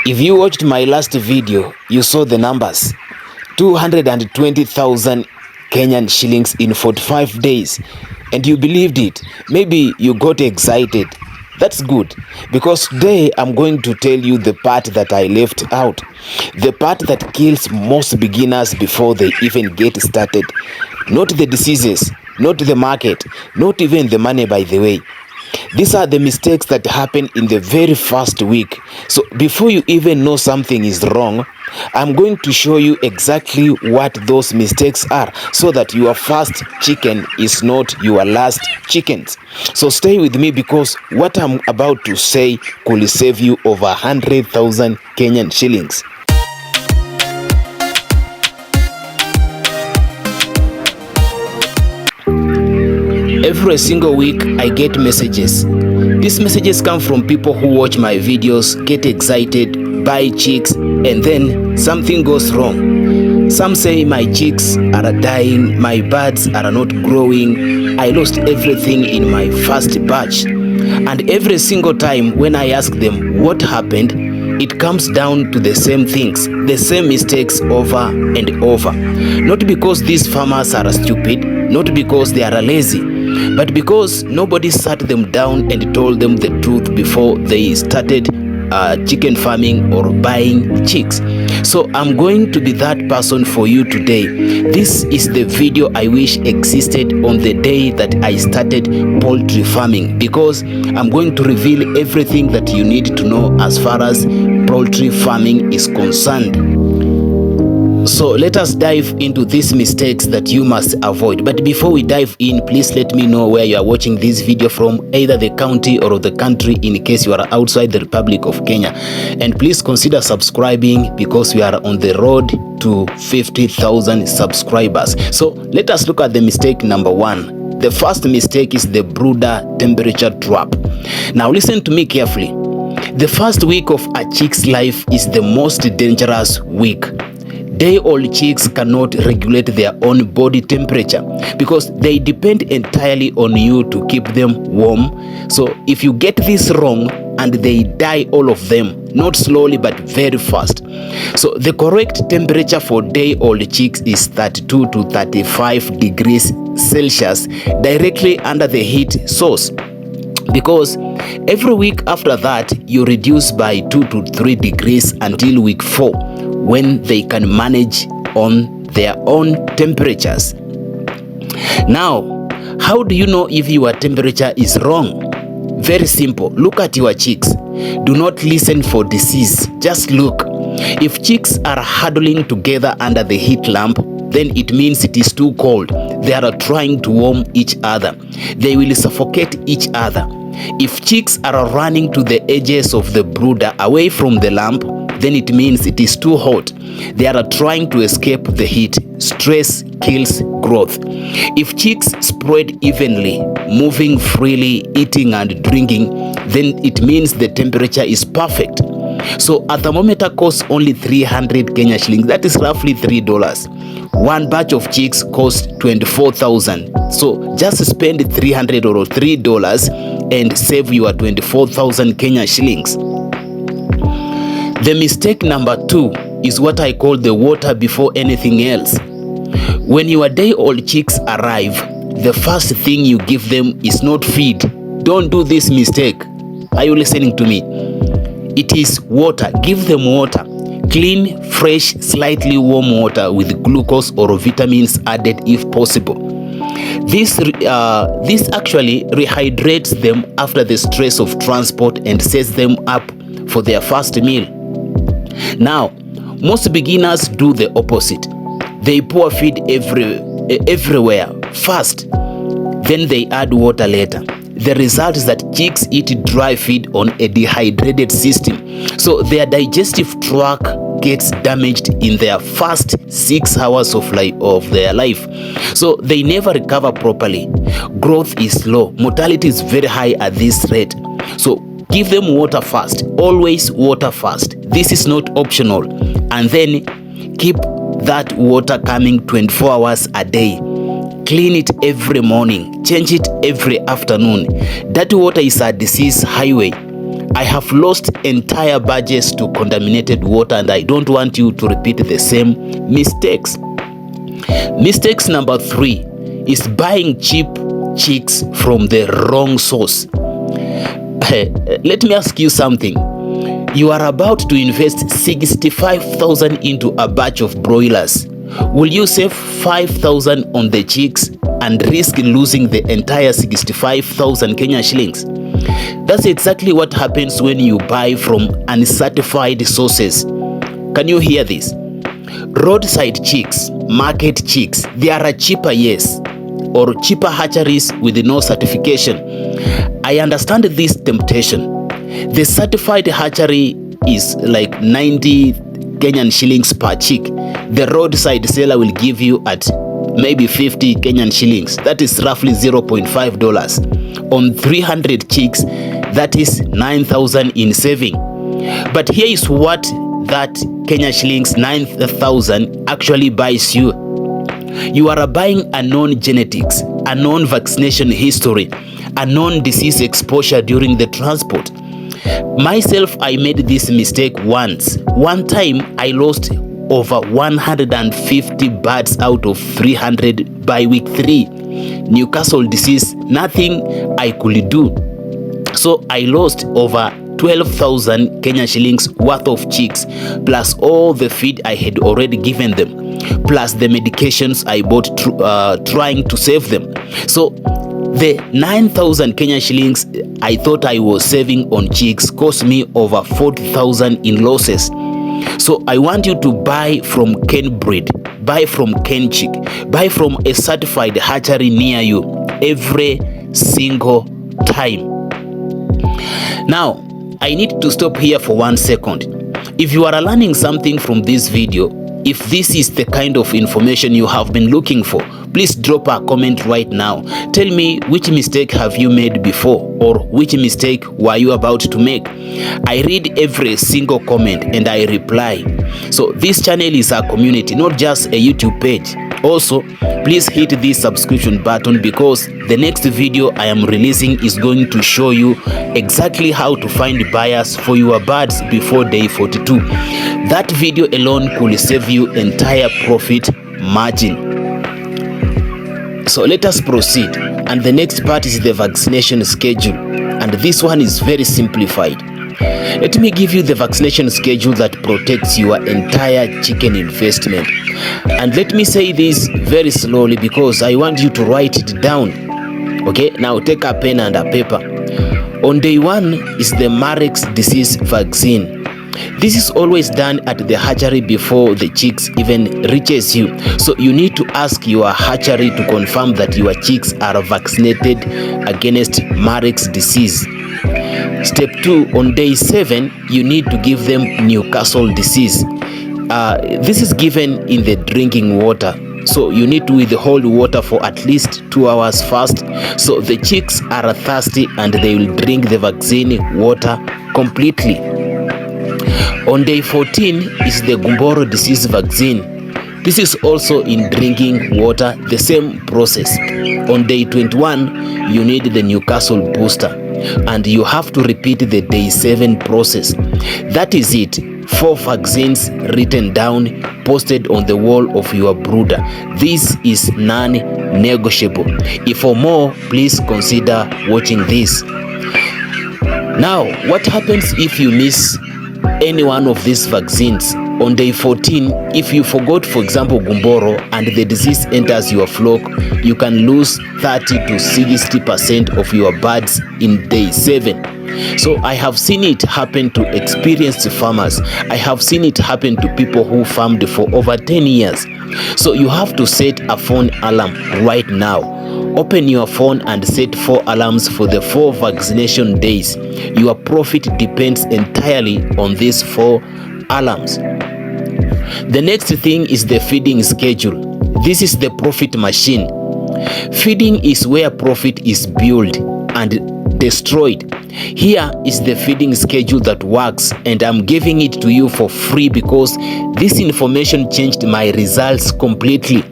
If you watched my last video, you saw the numbers. 220,000 Kenyan shillings in 45 days. And you believed it. Maybe you got excited. That's good, because today I'm going to tell you the part that I left out. The part that kills most beginners before they even get started. Not the diseases, not the market, not even the money, by the way. These are the mistakes that happen in the very first week. So before you even know something is wrong, I'm going to show you exactly what those mistakes are, so that your first chicken is not your last chickens. So stay with me, because what I'm about to say could save you over 100,000 Kenyan shillings. Every single week I get messages. These messages come from people who watch my videos, get excited, buy chicks, and then something goes wrong. Some say my chicks are dying, my birds are not growing, I lost everything in my first batch. And every single time when I ask them what happened, it comes down to the same things, the same mistakes over and over. Not because these farmers are stupid, not because they are lazy, but because nobody sat them down and told them the truth before they started chicken farming or buying chicks. So I'm going to be that person for you today. This is the video I wish existed on the day that I started poultry farming, because I'm going to reveal everything that you need to know as far as poultry farming is concerned. So let us dive into these mistakes that you must avoid. But before we dive in, please let me know where you are watching this video from, either the county or the country, in case you are outside the Republic of Kenya. And please consider subscribing, because we are on the road to 50,000 subscribers. So let us look at the mistake number one. The first mistake is the brooder temperature trap. Now listen to me carefully. The first week of a chick's life is the most dangerous week. Day-old chicks cannot regulate their own body temperature, because they depend entirely on you to keep them warm. So if you get this wrong and they die, all of them, not slowly but very fast. So the correct temperature for day-old chicks is 32 to 35 degrees Celsius, directly under the heat source. Because every week after that, you reduce by 2 to 3 degrees until week 4, when they can manage on their own temperatures. Now, how do you know if your temperature is wrong? Very simple. Look at your chicks. Do not listen for disease. Just look. If chicks are huddling together under the heat lamp, then it means it is too cold. They are trying to warm each other. They will suffocate each other. If chicks are running to the edges of the brooder away from the lamp, then it means it is too hot. They are trying to escape the heat. Stress kills growth. If chicks spread evenly, moving freely, eating and drinking, then it means the temperature is perfect. So a thermometer costs only 300 Kenya shillings. That is roughly $3. One batch of chicks costs 24,000. So just spend 300 or $3 and save your 24,000 Kenya shillings. The mistake number two is what I call the water before anything else. When your day-old chicks arrive, the first thing you give them is not feed. Don't do this mistake. Are you listening to me? It is water. Give them water. Clean, fresh, slightly warm water with glucose or vitamins added if possible. This actually rehydrates them after the stress of transport and sets them up for their first meal. Now, most beginners do the opposite. They pour feed everywhere first, then they add water later. The result is that chicks eat dry feed on a dehydrated system, so their digestive tract gets damaged in their first 6 hours of their life. So they never recover properly. Growth is slow. Mortality is very high at this rate. So give them water first. Always water first. This is not optional. And then keep that water coming 24 hours a day. Clean it every morning. Change it every afternoon. That water is a disease highway. I have lost entire budgets to contaminated water, and I don't want you to repeat the same mistakes. Mistakes number 3 is buying cheap chicks from the wrong source. Let me ask you something. You are about to invest 65,000 into a batch of broilers. Will you save 5,000 on the chicks and risk losing the entire 65,000 Kenya shillings? That's exactly what happens when you buy from uncertified sources. Can you hear this? Roadside chicks, market chicks, they are cheaper, yes, or cheaper hatcheries with no certification. I understand this temptation. The certified hatchery is like 90 Kenyan shillings per chick. The roadside seller will give you at maybe 50 Kenyan shillings. That is roughly $0.5. On 300 chicks, that is 9,000 in saving. But here is what that Kenya shillings 9,000 actually buys you. You are buying unknown genetics, unknown vaccination history, unknown disease exposure during the transport. Myself, I made this mistake once. One time, I lost over 150 birds out of 300 by week 3. Newcastle disease, nothing I could do. So I lost over 12,000 Kenya shillings worth of chicks, plus all the feed I had already given them, plus the medications I bought trying to save them. So the 9,000 Kenya shillings I thought I was saving on chicks cost me over 40,000 in losses. So I want you to buy from Ken Breed, buy from Ken Chick, buy from a certified hatchery near you every single time. Now, I need to stop here for 1 second. If you are learning something from this video, if this is the kind of information you have been looking for, please drop a comment right now. Tell me which mistake have you made before, or which mistake were you about to make. I read every single comment and I reply. So this channel is a community, not just a YouTube page. Also, please hit this subscription button because the next video I am releasing is going to show you exactly how to find buyers for your birds before day 42. That video alone could save you entire profit margin. So let us proceed, and the next part is the vaccination schedule, and this one is very simplified. Let me give you the vaccination schedule that protects your entire chicken investment. And let me say this very slowly because I want you to write it down. Okay, now take a pen and a paper. On day 1 is the Marek's disease vaccine. This is always done at the hatchery before the chicks even reaches you. So you need to ask your hatchery to confirm that your chicks are vaccinated against Marek's disease. Step 2, on day 7, you need to give them Newcastle disease. This is given in the drinking water. So you need to withhold water for at least 2 hours first. So the chicks are thirsty and they will drink the vaccine water completely. On day 14 is the Gumboro disease vaccine. This is also in drinking water, the same process. On day 21, you need the Newcastle booster, and you have to repeat the day 7 process. That is it. 4 vaccines written down, posted on the wall of your brooder. This is non-negotiable. If for more, please consider watching this. Now, what happens if you miss any one of these vaccines? On day 14, if you forgot, for example, Gumboro, and the disease enters your flock, you can lose 30 to 60% of your birds in day 7. So I have seen it happen to experienced farmers. I have seen it happen to people who farmed for over 10 years. So you have to set a phone alarm right now. Open your phone and set 4 alarms for the 4 vaccination days. Your profit depends entirely on these 4 alarms. The next thing is the feeding schedule. This is the profit machine. Feeding is where profit is built and destroyed. Here is the feeding schedule that works, and I'm giving it to you for free because this information changed my results completely.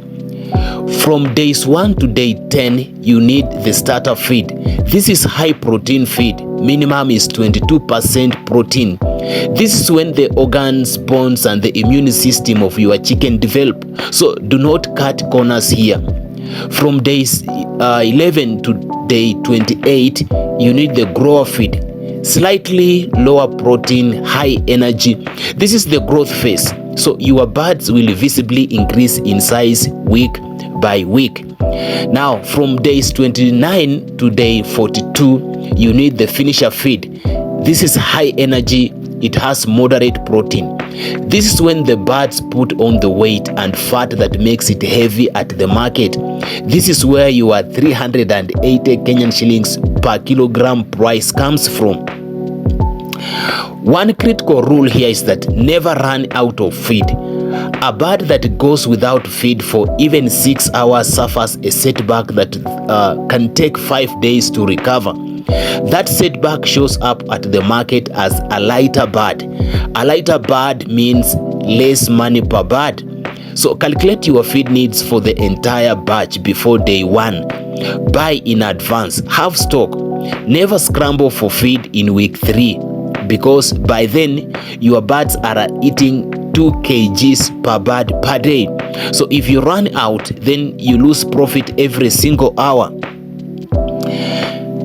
From days 1 to day 10, you need the starter feed. This is high protein feed. Minimum is 22% protein. This is when the organs, bones, and the immune system of your chicken develop. So do not cut corners here. From days 11 to day 28, you need the grower feed. Slightly lower protein, high energy. This is the growth phase. So your birds will visibly increase in size week by week. Now from days 29 to day 42, you need the finisher feed. This is high energy. It has moderate protein. This is when the birds put on the weight and fat that makes it heavy at the market. This is where your 380 Kenyan shillings per kilogram price comes from. One critical rule here is that never run out of feed. A bird that goes without feed for even 6 hours suffers a setback that can take 5 days to recover. That setback shows up at the market as a lighter bird. A lighter bird means less money per bird. So calculate your feed needs for the entire batch before day 1. Buy in advance. Have stock. Never scramble for feed in week 3, because by then your birds are eating 2 kgs per bird per day. So if you run out, then you lose profit every single hour.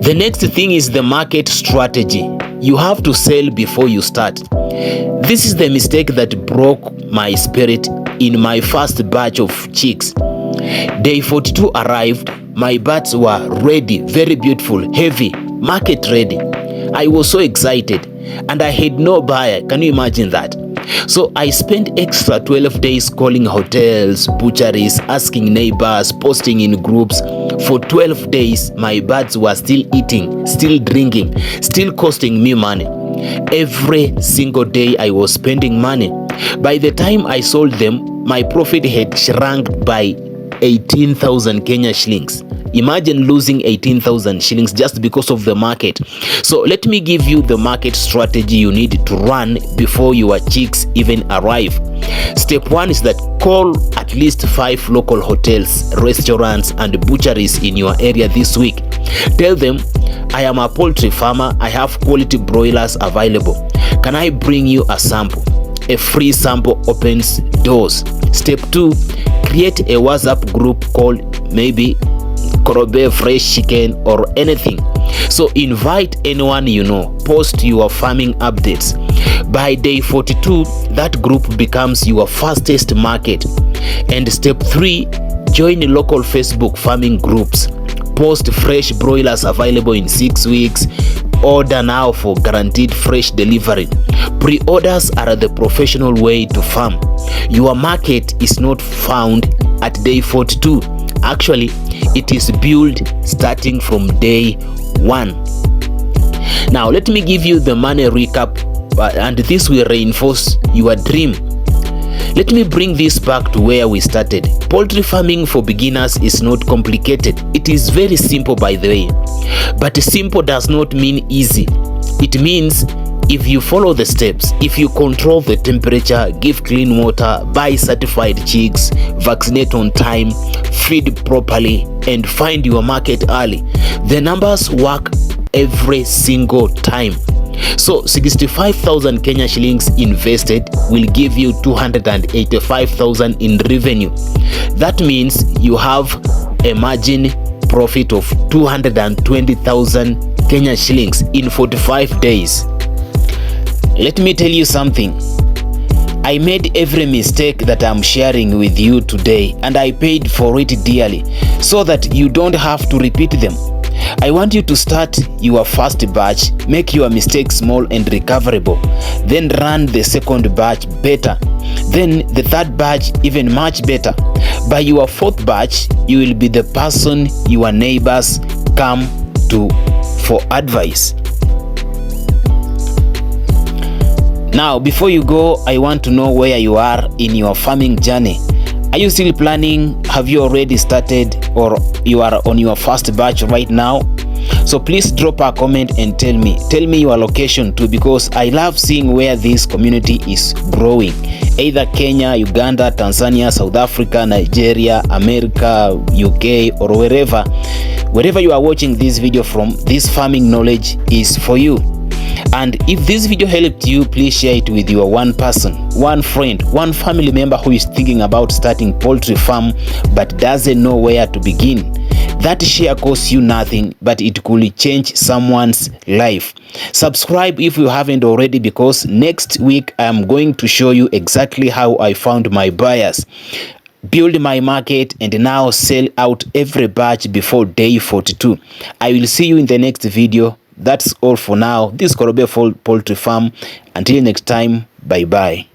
The next thing is the market strategy. You have to sell before you start. This is the mistake that broke my spirit in my first batch of chicks. Day 42 arrived. My birds were ready, very beautiful, heavy, market ready. I was so excited and I had no buyer. Can you imagine that? So I spent extra 12 days calling hotels, butcheries, asking neighbors, posting in groups. For 12 days, my birds were still eating, still drinking, still costing me money. Every single day I was spending money. By the time I sold them, my profit had shrunk by 18,000 Kenya shillings. Imagine losing 18,000 shillings just because of the market. So let me give you the market strategy you need to run before your chicks even arrive. Step 1 is that call at least 5 local hotels, restaurants, and butcheries in your area this week. Tell them, I am a poultry farmer. I have quality broilers available. Can I bring you a sample? A free sample opens doors. Step 2, create a WhatsApp group called maybe Korobe Fresh Chicken or anything. So invite anyone you know, post your farming updates. By day 42, that group becomes your fastest market. And step 3, join local Facebook farming groups. Post fresh broilers available in 6 weeks. Order now for guaranteed fresh delivery. Pre-orders are the professional way to farm. Your market is not found at day 42. Actually, it is built starting from day 1. Now, let me give you the money recap, and this will reinforce your dream. Let me bring this back to where we started. Poultry farming for beginners is not complicated. It is very simple, by the way. But simple does not mean easy. It means if you follow the steps, if you control the temperature, give clean water, buy certified chicks, vaccinate on time, feed properly, and find your market early, the numbers work every single time. So 65,000 Kenya shillings invested will give you 285,000 in revenue. That means you have a margin profit of 220,000 Kenya shillings in 45 days. Let me tell you something. I made every mistake that I'm sharing with you today, and I paid for it dearly so that you don't have to repeat them. I want you to start your first batch, make your mistakes small and recoverable, then run the second batch better, then the third batch even much better. By your fourth batch, you will be the person your neighbors come to for advice. Now, before you go, I want to know where you are in your farming journey. Are you still planning? Have you already started, or you are on your first batch right now? So please drop a comment and tell me your location too, because I love seeing where this community is growing, either Kenya, Uganda, Tanzania, South Africa, Nigeria, America, UK, or wherever you are watching this video from. This farming knowledge is for you. And if this video helped you, please share it with your one person, one friend, one family member who is thinking about starting poultry farm but doesn't know where to begin. That share costs you nothing, but it could change someone's life. Subscribe if you haven't already, because next week I am going to show you exactly how I found my buyers, build my market, and now sell out every batch before day 42. I will see you in the next video. That's all for now. This is Korobe Poultry Farm. Until next time, bye bye.